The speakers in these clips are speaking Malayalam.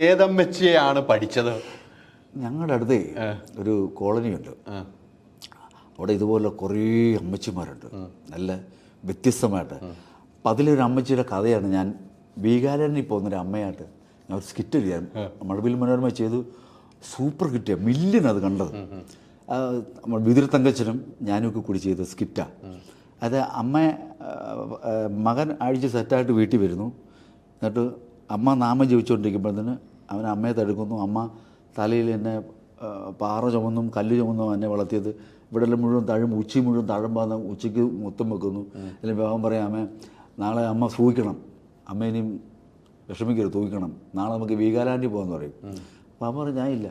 ഏതമ്മച്ചിയാണ് പഠിച്ചത്? ഞങ്ങളുടെ അടുത്തേ ഒരു കോളനിയുണ്ട്. അവിടെ ഇതുപോലെ കുറേ അമ്മച്ചിമാരുണ്ട്, നല്ല വ്യത്യസ്തമായിട്ട്. അപ്പം അതിലൊരു അമ്മച്ചിയുടെ കഥയാണ് ഞാൻ വീഗാലാൻഡിൽ പോകുന്നൊരു അമ്മയായിട്ട് ഞാൻ ഒരു സ്കിറ്റ് എഴുതിയാൽ മഴവിൽ മനോരമ ചെയ്തു. സൂപ്പർ കിട്ടിയ മില്യൺ അത് കണ്ടത്. നമ്മൾ വിതുര തങ്കച്ചനും ഞാനൊക്കെ കൂടി ചെയ്ത സ്കിറ്റാണ് അത്. മകൻ ആഴ്ച സെറ്റായിട്ട് വീട്ടിൽ വരുന്നു. എന്നിട്ട് അമ്മ നാമം ജപിച്ചുകൊണ്ടിരിക്കുമ്പോഴത്തേന് അവൻ അമ്മയെ തടുക്കുന്നു. അമ്മ തലയിൽ എന്നെ പാറ ചുമന്നും കല്ല് ചുമന്നും എന്നെ വളർത്തിയത്. ഇവിടെ മുഴുവൻ ഉച്ചി മുഴുവൻ തഴമ്പാന്ന് ഉച്ചയ്ക്ക് മൊത്തം വെക്കുന്നു. അല്ലെങ്കിൽ അവൻ പറയാം, അമ്മ നാളെ അമ്മ സൂഹിക്കണം, അമ്മ ഇനിയും വിഷമിക്കരുത്, തൂക്കണം, നാളെ നമുക്ക് വീഗാലാൻഡിൽ പോകാമെന്ന് പറയും. അപ്പോൾ അമ്മ പറഞ്ഞു, ഞാനില്ല,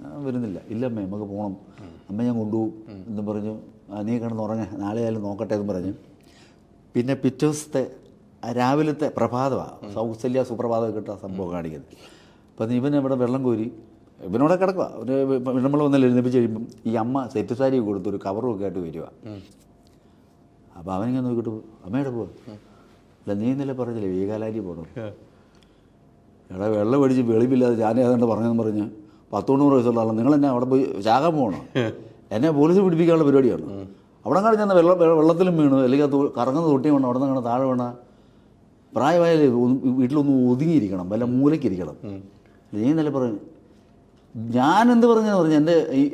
ഞാൻ വരുന്നില്ല. ഇല്ല അമ്മേ, നമുക്ക് പോകണം, അമ്മ ഞാൻ കൊണ്ടുപോകും എന്നും പറഞ്ഞു. നീ കിടന്ന് ഉറങ്ങ, നാളെ ആയാലും നോക്കട്ടെ എന്ന് പറഞ്ഞു. പിന്നെ പിറ്റേ ദിവസത്തെ രാവിലത്തെ പ്രഭാതമാണ്, സൗസല്യ സുപ്രഭാതം കിട്ടുക സംഭവം കാണിക്കുന്നത്. അപ്പം ഇവൻ ഇവിടെ വെള്ളം കോരി ഇവനോടെ കിടക്കുക. നമ്മൾ വന്നല്ലോ എഴുന്നേപ്പിച്ച് കഴിയുമ്പം ഈ അമ്മ സെറ്റ് സാരി കൊടുത്തൊരു കവറും ഒക്കെ ആയിട്ട് വരിക. അപ്പോൾ അവനിങ്ങനെ നോക്കിയിട്ട് അമ്മയുടെ പോവാ. അല്ല, നീ ഇന്നലെ പറഞ്ഞില്ലേ വീഗാലാൻഡിൽ പോകണം. എടാ, വെള്ളം മേടിച്ച് വെളിവില്ലാതെ ഞാൻ ഏതാണ്ട് പറഞ്ഞെന്ന് പറഞ്ഞ് 100-100 വയസ്സുള്ള ആളാണ്, നിങ്ങളെന്നെ അവിടെ പോയി ചാകാൻ പോകണം, എന്നെ പോലീസ് പിടിപ്പിക്കാനുള്ള പരിപാടിയാണ്. അവിടെ കാണി ചെന്ന വെള്ളത്തിലും വീണു, അല്ലെങ്കിൽ കറങ്ങുന്ന തൊട്ടി വേണം, അവിടെ നിന്ന് താഴെ വേണം. പ്രായമായാലേ വീട്ടിലൊന്ന് ഒതുങ്ങിയിരിക്കണം, വല്ല മൂലയ്ക്കിരിക്കണം. നീ ഇന്നലെ പറഞ്ഞു. ഞാനെന്ത് പറഞ്ഞെന്ന് പറഞ്ഞു,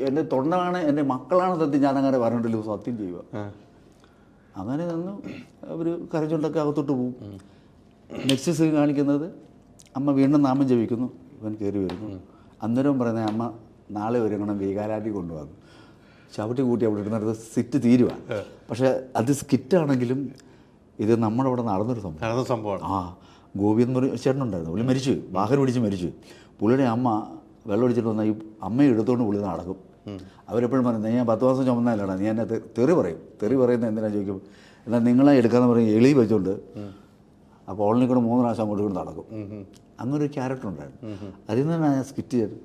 എൻ്റെ തൊണ്ടാണ്, എൻ്റെ മക്കളാണ് സത്യം, ഞാനങ്ങനെ പറഞ്ഞിട്ടില്ല, സത്യം ചെയ്യുക. അങ്ങനെ നിന്ന് അവർ കരച്ചുകൊണ്ടൊക്കെ അകത്തോട്ട് പോകും. നെക്സ്റ്റ് സീൻ കാണിക്കുന്നത് അമ്മ വീണ്ടും നാമം ജപിക്കുന്നു, ഇവൻ കയറി വരുന്നു. അന്നേരം പറയുന്നത്, അമ്മ നാളെ ഒരുങ്ങണം, വീഗാലാൻഡിൽ കൊണ്ടുവന്നു. ചവിട്ടി കൂട്ടി അവിടെ ഇടുന്നിടത്ത് സിറ്റ് തീരുക. പക്ഷേ അത് സ്കിറ്റാണെങ്കിലും ഇത് നമ്മുടെ അവിടെ നടന്നൊരു സംഭവമാണ്. ഗോപി എന്ന് പറഞ്ഞ ചേട്ടനുണ്ടായിരുന്നു, പുള്ളി മരിച്ചു, വാഹനം പിടിച്ച് മരിച്ചു. പുള്ളിയുടെ അമ്മ വെള്ളം ഒടിച്ചിട്ട് വന്നാൽ ഈ അമ്മയെ എടുത്തുകൊണ്ട് പുള്ളി നടക്കും. അവരെപ്പോഴും പറയുന്നത്, ഞാൻ 10 മാസം ചുമന്നല്ലാണ്, നീ എന്നെ തെറി പറയും. തെറി പറയുന്നത് എന്തിനാ ചോദിക്കും. എന്നാൽ നിങ്ങളെ എടുക്കാന്ന് പറയും, എളി വെച്ചുകൊണ്ട് ആ കോളനി കൂടെ 3 പ്രാവശ്യം അങ്ങോട്ട് കൂടെ നടക്കും. അങ്ങനൊരു ക്യാരക്ടർ ഉണ്ടായിരുന്നു. അതിൽ നിന്നാണ് ഞാൻ സ്കിറ്റ് ചെയ്ത്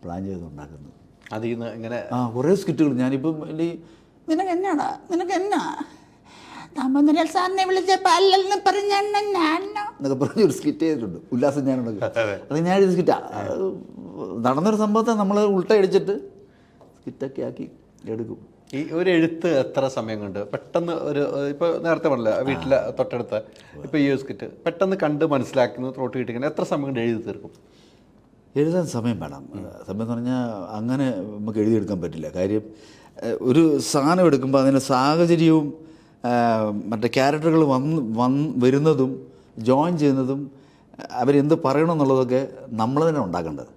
പ്ലാൻ ചെയ്തുണ്ടാക്കുന്നത്. അതിൽ നിന്ന് ഇങ്ങനെ കുറേ സ്കിറ്റുകൾ ഞാനിപ്പം നിനക്ക് എന്നാടാ, നിനക്ക് എന്നാ താമരൽ സാറിനെ വിളിച്ചപ്പോൾ അല്ലെന്ന് എന്നൊക്കെ പറഞ്ഞൊരു സ്കിറ്റ് ചെയ്തിട്ടുണ്ട്. ഉല്ലാസം ഞാനുണ്ട്, അത് ഞാനൊരു സ്കിറ്റാ. നടന്നൊരു സംഭവത്തെ നമ്മൾ ഉൾട്ടയടിച്ചിട്ട് സ്കിറ്റൊക്കെ ആക്കി എടുക്കും. ഈ ഒരു എഴുത്ത് എത്ര സമയം കൊണ്ട് പെട്ടെന്ന് ഇപ്പോൾ നേരത്തെ പറഞ്ഞില്ല വീട്ടിലെ തൊട്ടടുത്ത്, ഇപ്പോൾ ഈ ഒരു സ്കിറ്റ് പെട്ടെന്ന് കണ്ട് മനസ്സിലാക്കുന്നത് ത്രോട്ട് കിട്ടിക്കുന്നത് എത്ര സമയം കൊണ്ട് എഴുതി തീർക്കും? എഴുതാൻ സമയം വേണം. സമയം എന്ന് പറഞ്ഞാൽ അങ്ങനെ നമുക്ക് എഴുതിയെടുക്കാൻ പറ്റില്ല. കാര്യം ഒരു സാധനം എടുക്കുമ്പോൾ അതിൻ്റെ സാഹചര്യവും മറ്റേ ക്യാരക്ടറുകൾ വരുന്നതും ജോയിൻ ചെയ്യുന്നതും അവരെന്ത് പറയണമെന്നുള്ളതൊക്കെ നമ്മൾ തന്നെ ഉണ്ടാക്കേണ്ടത്.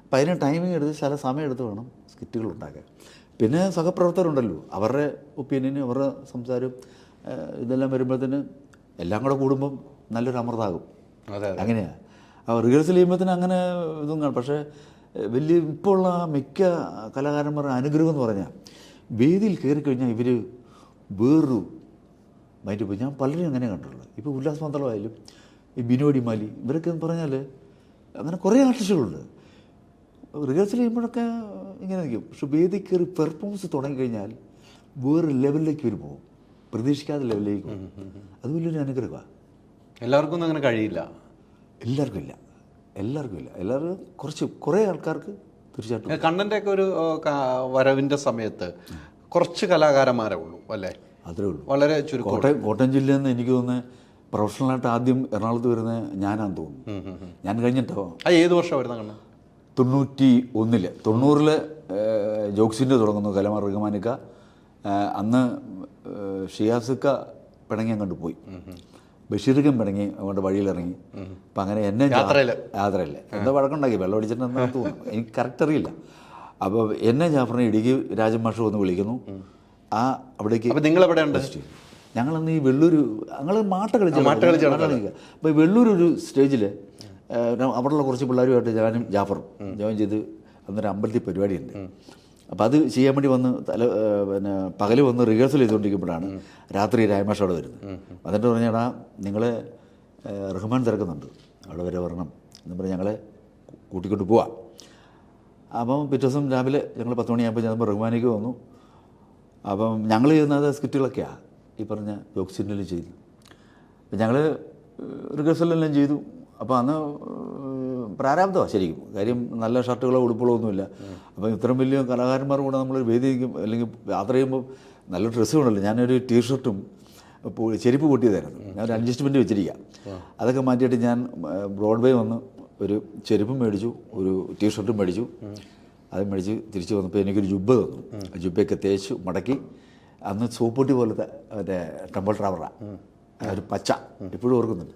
അപ്പം അതിന് ടൈമിങ് എടുത്ത് ചില സമയം എടുത്ത് വേണം സ്കിറ്റുകൾ ഉണ്ടാക്കാൻ. പിന്നെ സഹപ്രവർത്തകരുണ്ടല്ലോ, അവരുടെ ഒപ്പീനിയനും അവരുടെ സംസാരം ഇതെല്ലാം വരുമ്പോഴത്തേന് എല്ലാം കൂടെ കൂടുമ്പം നല്ലൊരു അമൃതാകും. അങ്ങനെയാണ് റിഹേഴ്സൽ ചെയ്യുമ്പോഴത്തേന് അങ്ങനെ ഇതും കാണും. പക്ഷേ ഇപ്പോൾ ഉള്ള മിക്ക കലാകാരന്മാരുടെ അനുഗ്രഹം എന്ന് പറഞ്ഞാൽ വേദിയിൽ കയറിക്കഴിഞ്ഞാൽ ഇവർ വേറൊരു മൈൻഡ് പോയി. ഞാൻ പലരും അങ്ങനെ കണ്ടിട്ടുള്ളത്. ഇപ്പോൾ ഉല്ലാസ് മന്ത്രമായാലും ഈ ബിനോടി മാലി ഇവരൊക്കെ എന്ന് പറഞ്ഞാൽ അങ്ങനെ കുറേ ആർട്ടിസ്റ്റുകളുണ്ട്. റിഹേഴ്സൽ ചെയ്യുമ്പോഴൊക്കെ ഇങ്ങനെ നിൽക്കും. പക്ഷെ വേദി കയറി പെർഫോമൻസ് തുടങ്ങിക്കഴിഞ്ഞാൽ വേറൊരു ലെവലിലേക്ക് ഇവർ പോകും, പ്രതീക്ഷിക്കാത്ത ലെവലിലേക്ക് പോകും. അത് വലിയൊരു അനുഗ്രഹമാണ്. എല്ലാവർക്കും അങ്ങനെ കഴിയില്ല. എല്ലാവർക്കും ഇല്ല. എല്ലാവരും കുറേ ആൾക്കാർക്ക് തീർച്ചയായിട്ടും. കണ്ണൻ്റെയൊക്കെ ഒരു വരവിൻ്റെ സമയത്ത് കുറച്ച് കലാകാരന്മാരേ ഉള്ളൂ അല്ലേ? അതേ ഉള്ളൂ, വളരെ ചുരുക്കം. കോട്ടയം ജില്ലയിൽ നിന്ന് എനിക്ക് തോന്നുന്നത് പ്രൊഫഷണലായിട്ട് ആദ്യം എറണാകുളത്ത് വരുന്നത് ഞാനാന്ന് തോന്നുന്നു. ഞാൻ കഴിഞ്ഞിട്ടോ. ഏത് വർഷം വരുന്ന കണ്ണൻ? 91. 90 ജോക്സിൻ്റെ തുടങ്ങുന്നു, കലമാർ റഹ്മാനിക്ക. അന്ന് ഷിയാസിക്ക പിണങ്ങി അങ്ങോട്ട് പോയി, ബഷീർക്കും പിണങ്ങി അങ്ങോട്ട് വഴിയിലിറങ്ങി. അപ്പം അങ്ങനെ എന്നെ യാത്രയില്ല എന്താ വഴക്കുണ്ടാക്കി, വെള്ളം അടിച്ചിട്ടുണ്ടെന്ന് തോന്നുന്നു, എനിക്ക് കറക്റ്റ് അറിയില്ല. അപ്പോൾ എന്നെ ജാഫറിനെ ഇടുക്കി രാജൻ മാഷ് വന്ന് വിളിക്കുന്നു. അവിടേക്ക് നിങ്ങളെവിടെയുണ്ട്? ഞങ്ങളന്ന് ഈ വെള്ളൂർ ഞങ്ങൾ മാട്ട കളിച്ചു. അപ്പോൾ വെള്ളൂർ ഒരു സ്റ്റേജിൽ അവിടെയുള്ള കുറച്ച് പിള്ളേരുമായിട്ട് ഞാനും ജാഫറും ജോയിൻ ചെയ്ത് അന്നൊരു അമ്പലത്തിൽ പരിപാടിയുണ്ട്. അപ്പോൾ അത് ചെയ്യാൻ വേണ്ടി വന്ന് പിന്നെ പകൽ വന്ന് റിഹേഴ്സൽ ചെയ്തുകൊണ്ടിരിക്കുമ്പോഴാണ് രാത്രി രാജമാഷ് അവിടെ വരുന്നത്. എന്നിട്ട് പറഞ്ഞാടാ, നിങ്ങളെ റഹ്മാൻ തിരക്കുന്നുണ്ട്, അവിടെ വരെ വരണം എന്ന് പറഞ്ഞ് ഞങ്ങളെ കൂട്ടിക്കൊണ്ട് പോവാം. അപ്പം പിറ്റേ ദിവസം രാവിലെ ഞങ്ങൾ 10 മണിയാകുമ്പോൾ ചെന്നപ്പോൾ റഹ്മാനിക്ക് വന്നു. അപ്പം ഞങ്ങൾ ചെയ്യുന്നത് സ്കിറ്റുകളൊക്കെയാണ് ഈ പറഞ്ഞ ജോക്സിൻ്റെ ചെയ്തു. അപ്പം ഞങ്ങൾ റിഹേഴ്സലെല്ലാം ചെയ്തു. അപ്പോൾ അന്ന് പ്രാരാബ്ദമാണ് ശരിക്കും. കാര്യം നല്ല ഷർട്ടുകളോ ഉടുപ്പുകളോ ഒന്നുമില്ല. അപ്പം ഇത്രയും വലിയ കലാകാരന്മാർ കൂടെ നമ്മൾ വേദിക്കും അല്ലെങ്കിൽ യാത്ര ചെയ്യുമ്പോൾ നല്ല ഡ്രസ്സ് വേണമല്ലോ. ഞാനൊരു ടീഷർട്ടും ചെരുപ്പ് പൊട്ടിയതായിരുന്നു. ഞാൻ ഒരു അഡ്ജസ്റ്റ്മെൻറ്റ് വെച്ചിരിക്കുക. അതൊക്കെ മാറ്റിയിട്ട് ഞാൻ ബ്രോഡ്വേ വന്ന് ഒരു ചെരുപ്പും മേടിച്ചു, ഒരു ടീഷർട്ടും മേടിച്ചു. അത് മേടിച്ച് തിരിച്ച് വന്നപ്പോൾ എനിക്കൊരു ജുബ്ബ തന്നു. ജുബ്ബയൊക്കെ തേച്ച് മടക്കി, അന്ന് സോപ്പൊട്ടി പോലത്തെ മറ്റേ ടെമ്പിൾ ട്രാവറാണ്, ഒരു പച്ച, ഇപ്പോഴും ഓർക്കുന്നുണ്ട്.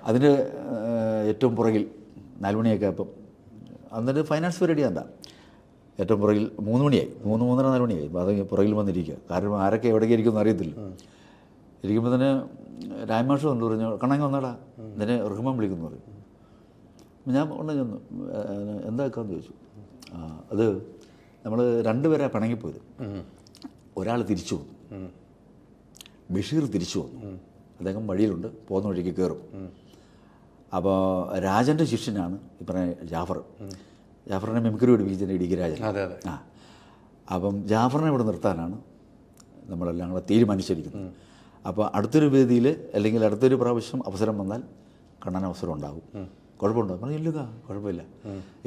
അതിൻ്റെ ഏറ്റവും പുറകിൽ 4 മണിയൊക്കെ ആയപ്പം അന്നൊരു ഫൈനാൻസ് പരിപാടി എന്താ ഏറ്റവും പുറകിൽ 3 മണിയായി, 3-3:30 4 മണിയായി. അത് പുറകിൽ വന്നിരിക്കുക. കാരണം ആരൊക്കെ എവിടേക്ക് ഇരിക്കുമെന്ന് അറിയത്തില്ല. ഇരിക്കുമ്പോൾ തന്നെ രാമാഷ് വന്നു പറഞ്ഞു, കണ്ണങ്ങ വന്നടാ, ഇതിനെ റഹ്മാൻ വിളിക്കുന്നു പറയും. ഞാൻ കൊണ്ട് ചെന്നു, എന്താക്കാന്ന് ചോദിച്ചു. അത് നമ്മൾ 2 പേരാണ് പിണങ്ങിപ്പോയത്. ഒരാൾ തിരിച്ചു വന്നു, ബഷീർ തിരിച്ചു വന്നു. അദ്ദേഹം വഴിയിലുണ്ട്, പോകുന്ന വഴിക്ക് കയറും. അപ്പോൾ രാജൻ്റെ ശിഷ്യനാണ് ഈ പറഞ്ഞ ജാഫർ. ജാഫറിനെ മെമിക്രി പഠിപ്പിച്ചതിൻ്റെ ഇടുക്കി രാജൻ. അപ്പം ജാഫറിനെ ഇവിടെ നിർത്താനാണ് നമ്മളെല്ലാം കൂടെ തീരുമാനിച്ചിരിക്കുന്നത്. അപ്പോൾ അടുത്തൊരു വേദിയിൽ അല്ലെങ്കിൽ അടുത്തൊരു പ്രാവശ്യം അവസരം വന്നാൽ കണ്ണൻ അവസരം ഉണ്ടാകും. കുഴപ്പമുണ്ടോ? പറഞ്ഞു, ഇല്ല കുഴപ്പമില്ല.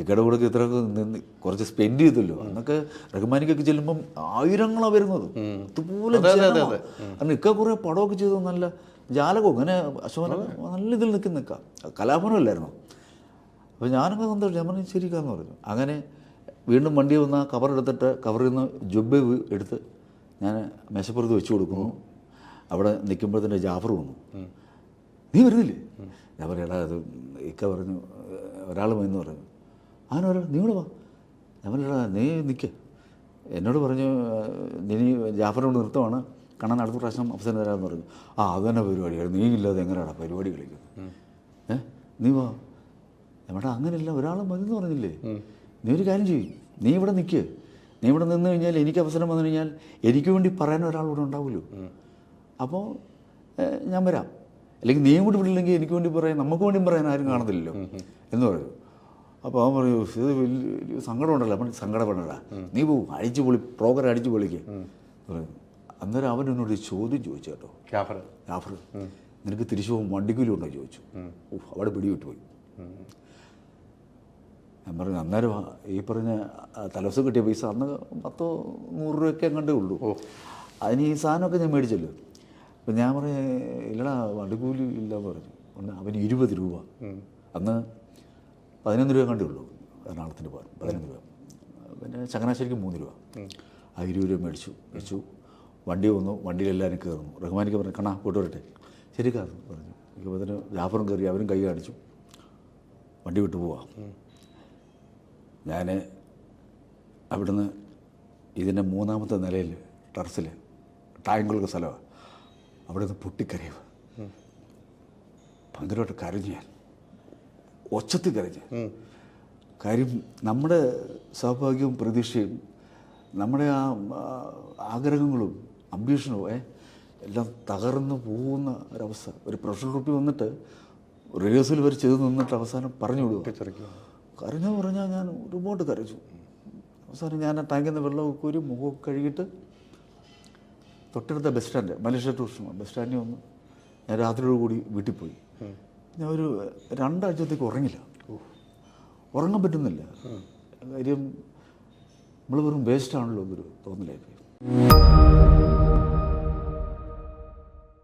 ഇക്കടെ കൂടെ ഇത്രയൊക്കെ നിന്ന് കുറച്ച് സ്പെൻഡ് ചെയ്തല്ലോ. അന്നൊക്കെ റഹ്മാനിക്കൊക്കെ ചെല്ലുമ്പം ആയിരങ്ങളാണ് വരുന്നത്. അതുപോലെ കാരണം ഇക്ക കുറേ പടമൊക്കെ ചെയ്തു, നല്ല ജാലകവും അങ്ങനെ അശോകനൊക്കെ നല്ല ഇതിൽ നിൽക്കാം. കലാഭവനമല്ലായിരുന്നു. അപ്പോൾ ഞാനൊക്കെ സന്തോഷം. ഞാൻ പറഞ്ഞു ശരിക്കാന്ന് പറഞ്ഞു. അങ്ങനെ വീണ്ടും വണ്ടി വന്ന കവർ എടുത്തിട്ട് കവറിൽ നിന്ന് ജുബ്ബ എടുത്ത് ഞാൻ മേശപ്പുറത്ത് വെച്ച് കൊടുക്കുന്നു. അവിടെ നിൽക്കുമ്പോഴത്തന്നെ ജാഫർ വന്നു. നീ വരുന്നില്ലേ? ഞാൻ പറയടാ, അത് ഇക്ക പറഞ്ഞു ഒരാൾ വന്നു പറഞ്ഞു. ആനൊരാൾ, നീ കൂടെ വാ. ഞാൻ പറയടാ, നീ നിൽക്ക്. എന്നോട് പറഞ്ഞു നീ ജാഫറിനോട് നിർത്തുവാണ്, കണ്ണൻ അടുത്ത പ്രാവശ്യം അവസരം തരാമെന്ന് പറഞ്ഞു. അത് തന്നെ പരിപാടിയാണ്, നീ ഇല്ലാതെ എങ്ങനെയാണ് പരിപാടി കളിക്കുന്നത്? നീ വാ. നമ്മുടെ അങ്ങനെയല്ല, ഒരാൾ മതി എന്ന് പറഞ്ഞില്ലേ? നീ ഒരു കാര്യം ചെയ്യും, നീ ഇവിടെ നിൽക്ക്. നീ ഇവിടെ നിന്ന് കഴിഞ്ഞാൽ എനിക്ക് അവസരം വന്നു കഴിഞ്ഞാൽ എനിക്ക് വേണ്ടി പറയാൻ ഒരാളിവിടെ ഉണ്ടാവുമല്ലോ. അപ്പോൾ ഞാൻ വരാം. അല്ലെങ്കിൽ നീയും കൂടി വിടില്ലെങ്കിൽ എനിക്ക് വേണ്ടി പറയാൻ, നമുക്ക് വേണ്ടി പറയാൻ ആരും കാണത്തില്ലല്ലോ എന്ന് പറയും. അപ്പോൾ അവൻ പറയൂ, ഇത് വലിയ സങ്കടം ഉണ്ടല്ലോ. അവൻ സങ്കടപ്പെടണ്ട, നീ പോവും, അടിച്ചു പൊളി, പ്രോഗ്രാം അടിച്ചു പൊളിക്കുക പറയും. അന്നേരം അവൻ എന്നോട് ചോദ്യം ചോദിച്ചു കേട്ടോ, ജാഫർ നിനക്ക് തിരിച്ചു പോകും വണ്ടിക്കൂലി ഉണ്ടോ ചോദിച്ചു. അവിടെ പിടിവിട്ട് പോയി. ഞാൻ പറഞ്ഞു അന്നേരം ഈ പറഞ്ഞ തലവസം കിട്ടിയ പൈസ അന്ന് 10-100 രൂപയൊക്കെ എങ്ങാണ്ടേ ഉള്ളൂ. അതിന് ഈ സാധനമൊക്കെ ഞാൻ മേടിച്ചല്ലോ. അപ്പം ഞാൻ പറഞ്ഞു ഇല്ലടാ വണ്ടിക്കൂലി ഇല്ലെന്ന് പറഞ്ഞു. അവന് 20 രൂപ. അന്ന് 11 രൂപ കണ്ടേ ഉള്ളൂ എറണാകുളത്തിന് പോകാൻ, 11 രൂപ. പിന്നെ ചങ്ങനാശ്ശേരിക്ക് 3 രൂപ. ആ 20 രൂപ മേടിച്ചു വെച്ചു. വണ്ടി വന്നു, വണ്ടിയിലെല്ലാവരും കയറുന്നു. റഹ്മാനിക്ക് പറഞ്ഞു കണ്ണാ പോയിട്ട് വരട്ടെ. ശരി കയറുന്നു പറഞ്ഞു. ഇപ്പോൾ തന്നെ ജാഫറും കയറി, അവരും കൈ കാണിച്ചു, വണ്ടി വിട്ടു പോവാം. ഞാൻ അവിടുന്ന് ഇതിൻ്റെ 3ാമത്തെ നിലയിൽ ടെറസിൽ ടാങ്കുകളുടെ സ്ഥലമാണ്. അവിടെ നിന്ന് പൊട്ടിക്കരയുക. ഭയങ്കരമായിട്ട് കരഞ്ഞു ഞാൻ, ഒച്ചത്തിൽ കരഞ്ഞു. കാര്യം നമ്മുടെ സൗഭാഗ്യവും പ്രതീക്ഷയും നമ്മുടെ ആ ആഗ്രഹങ്ങളും അംബീഷനും എല്ലാം തകർന്നു പോകുന്ന ഒരവസ്ഥ. ഒരു പ്രൊഫഷണൽ ഗ്രൂപ്പിൽ വന്നിട്ട് റിഹേഴ്സൽ വരെ ചെയ്ത് നിന്നിട്ട് അവസാനം പറഞ്ഞു വിടുക. കരഞ്ഞു പറഞ്ഞാൽ ഞാൻ ഒരുപാട് കരച്ചു. അവസാനം ഞാൻ ആ ടാങ്കിൽ നിന്ന് വെള്ളമൊക്കെ ഒരു മുഖമൊക്കെ കഴുകിയിട്ട് തൊട്ടടുത്ത bus stand, Malaysia tourist bus സ്റ്റാൻഡിൽ വന്ന് ഞാൻ രാത്രിയോട് കൂടി വീട്ടിൽ പോയി. ഞാൻ ഒരു 2 ആഴ്ചത്തേക്ക് ഉറങ്ങില്ല, ഉറങ്ങാൻ പറ്റുന്നില്ല. കാര്യം നമ്മൾ വെറും വേസ്റ്റാണല്ലോ എന്നൊരു തോന്നലായിപ്പോയി.